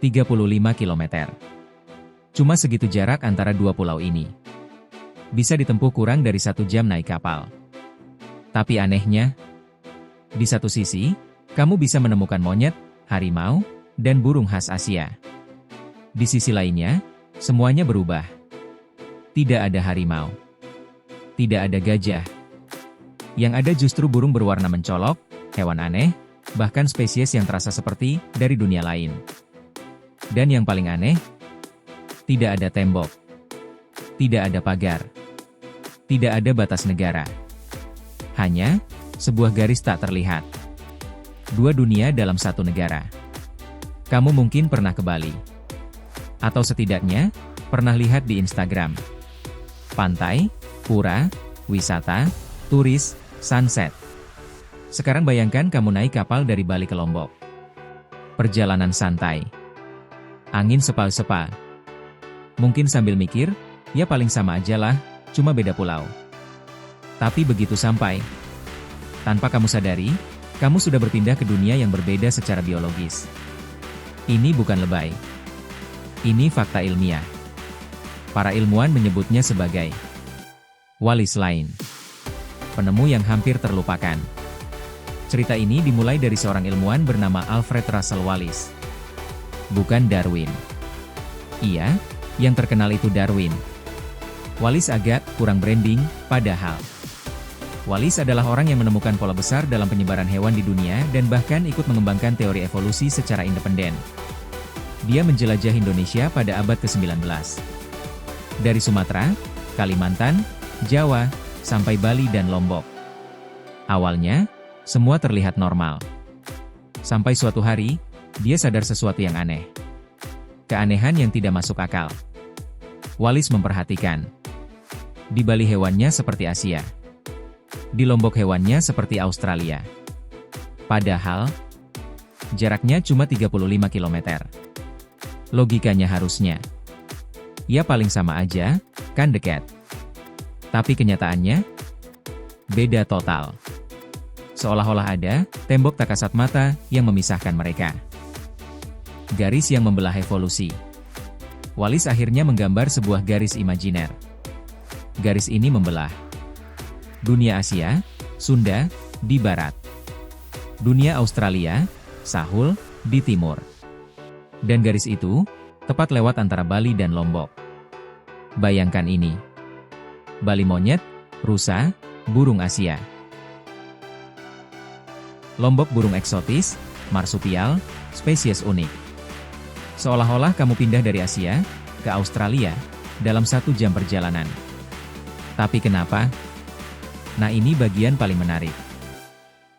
35 kilometer. Cuma segitu jarak antara dua pulau ini. Bisa ditempuh kurang dari 1 jam naik kapal. Tapi anehnya, di satu sisi, kamu bisa menemukan monyet, harimau, dan burung khas Asia. Di sisi lainnya, semuanya berubah. Tidak ada harimau. Tidak ada gajah. Yang ada justru burung berwarna mencolok, hewan aneh, bahkan spesies yang terasa seperti dari dunia lain. Dan yang paling aneh, tidak ada tembok. Tidak ada pagar. Tidak ada batas negara. Hanya sebuah garis tak terlihat. Dua dunia dalam satu negara. Kamu mungkin pernah ke Bali. Atau setidaknya, pernah lihat di Instagram. Pantai, pura, wisata, turis, sunset. Sekarang bayangkan kamu naik kapal dari Bali ke Lombok. Perjalanan santai. Angin sepal-sepal. Mungkin sambil mikir, ya paling sama aja lah, cuma beda pulau. Tapi begitu sampai, tanpa kamu sadari, kamu sudah berpindah ke dunia yang berbeda secara biologis. Ini bukan lebay. Ini fakta ilmiah. Para ilmuwan menyebutnya sebagai Wallace Line. Penemu yang hampir terlupakan. Cerita ini dimulai dari seorang ilmuwan bernama Alfred Russel Wallace. Bukan Darwin. Iya, yang terkenal itu Darwin. Wallace agak kurang branding, padahal Wallace adalah orang yang menemukan pola besar dalam penyebaran hewan di dunia dan bahkan ikut mengembangkan teori evolusi secara independen. Dia menjelajah Indonesia pada abad ke-19. Dari Sumatera, Kalimantan, Jawa, sampai Bali dan Lombok. Awalnya, semua terlihat normal. Sampai suatu hari, dia sadar sesuatu yang aneh. Keanehan yang tidak masuk akal. Wallace memperhatikan. Di Bali hewannya seperti Asia. Di Lombok hewannya seperti Australia. Padahal, jaraknya cuma 35 km. Logikanya harusnya, ya paling sama aja, kan dekat. Tapi kenyataannya, beda total. Seolah-olah ada tembok tak kasat mata yang memisahkan mereka. Garis yang membelah evolusi. Wallace akhirnya menggambar sebuah garis imajiner. Garis ini membelah dunia Asia, Sunda, di barat. Dunia Australia, Sahul, di timur. Dan garis itu, tepat lewat antara Bali dan Lombok. Bayangkan ini. Bali monyet, rusa, burung Asia. Lombok burung eksotis, marsupial, spesies unik. Seolah-olah kamu pindah dari Asia ke Australia dalam 1 jam perjalanan. Tapi kenapa? Nah, ini bagian paling menarik.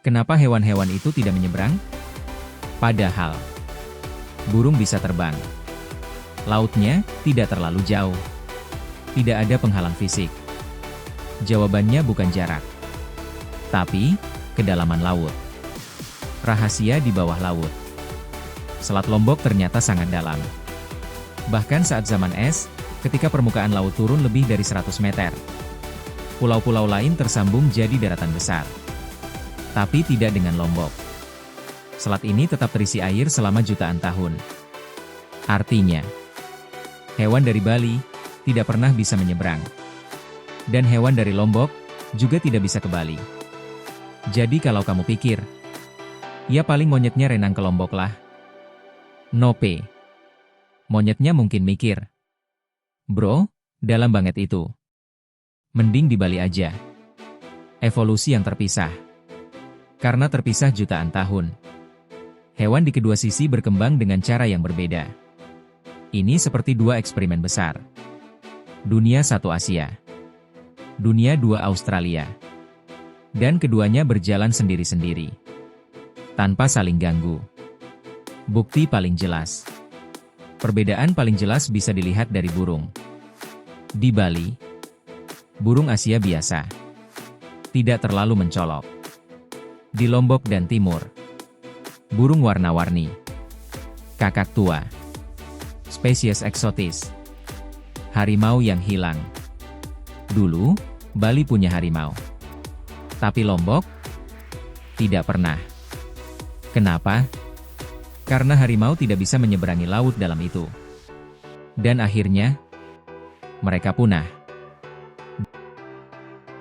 Kenapa hewan-hewan itu tidak menyeberang? Padahal burung bisa terbang. Lautnya tidak terlalu jauh. Tidak ada penghalang fisik. Jawabannya bukan jarak, tapi kedalaman laut. Rahasia di bawah laut. Selat Lombok ternyata sangat dalam. Bahkan saat zaman es, ketika permukaan laut turun lebih dari 100 meter. Pulau-pulau lain tersambung jadi daratan besar. Tapi tidak dengan Lombok. Selat ini tetap terisi air selama jutaan tahun. Artinya, hewan dari Bali tidak pernah bisa menyeberang. Dan hewan dari Lombok juga tidak bisa ke Bali. Jadi kalau kamu pikir, ya paling monyetnya renang ke Lombok lah. Nope. Monyetnya mungkin mikir, bro, dalam banget itu. Mending di Bali aja. Evolusi yang terpisah. Karena terpisah jutaan tahun. Hewan di kedua sisi berkembang dengan cara yang berbeda. Ini seperti dua eksperimen besar. Dunia satu Asia. Dunia dua Australia. Dan keduanya berjalan sendiri-sendiri. Tanpa saling ganggu. Bukti paling jelas. Perbedaan paling jelas bisa dilihat dari burung. Di Bali, burung Asia biasa. Tidak terlalu mencolok. Di Lombok dan Timur, burung warna-warni. Kakak tua. Spesies eksotis. Harimau yang hilang. Dulu, Bali punya harimau. Tapi Lombok tidak pernah. Kenapa? Karena harimau tidak bisa menyeberangi laut dalam itu. Dan akhirnya, mereka punah.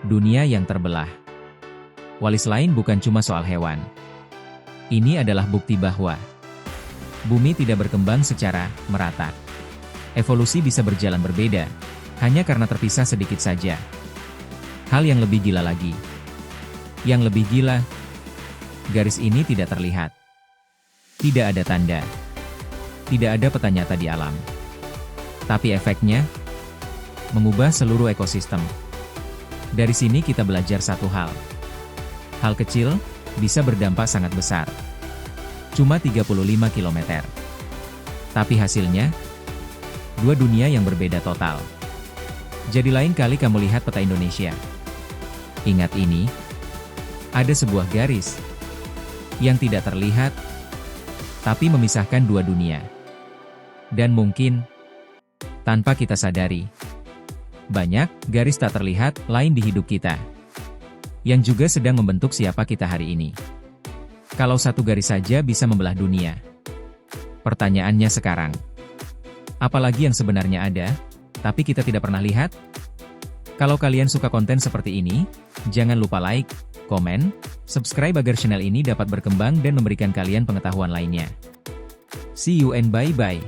Dunia yang terbelah. Walis lain bukan cuma soal hewan. Ini adalah bukti bahwa bumi tidak berkembang secara merata. Evolusi bisa berjalan berbeda, hanya karena terpisah sedikit saja. Hal yang lebih gila lagi. Yang lebih gila, garis ini tidak terlihat. Tidak ada tanda. Tidak ada peta nyata di alam. Tapi efeknya, mengubah seluruh ekosistem. Dari sini kita belajar satu hal. Hal kecil, bisa berdampak sangat besar. Cuma 35 km. Tapi hasilnya, dua dunia yang berbeda total. Jadi lain kali kamu lihat peta Indonesia. Ingat ini, ada sebuah garis yang tidak terlihat, tapi memisahkan dua dunia. Dan mungkin, tanpa kita sadari, banyak garis tak terlihat lain di hidup kita, yang juga sedang membentuk siapa kita hari ini. Kalau satu garis saja bisa membelah dunia. Pertanyaannya sekarang, apalagi yang sebenarnya ada, tapi kita tidak pernah lihat? Kalau kalian suka konten seperti ini, jangan lupa like, komen, subscribe agar channel ini dapat berkembang dan memberikan kalian pengetahuan lainnya. See you and bye-bye.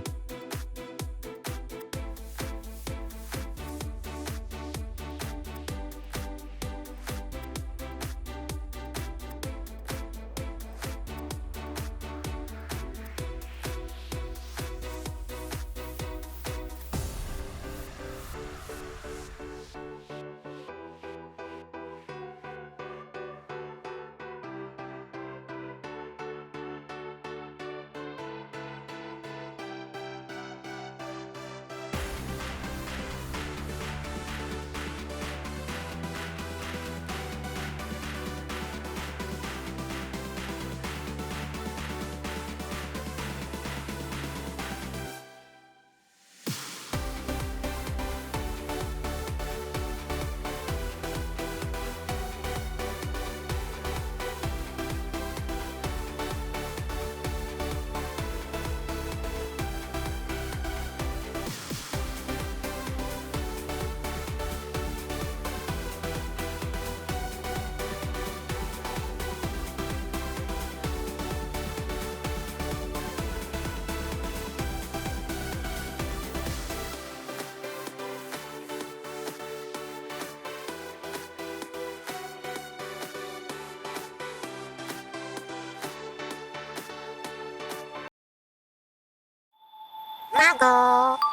Mago.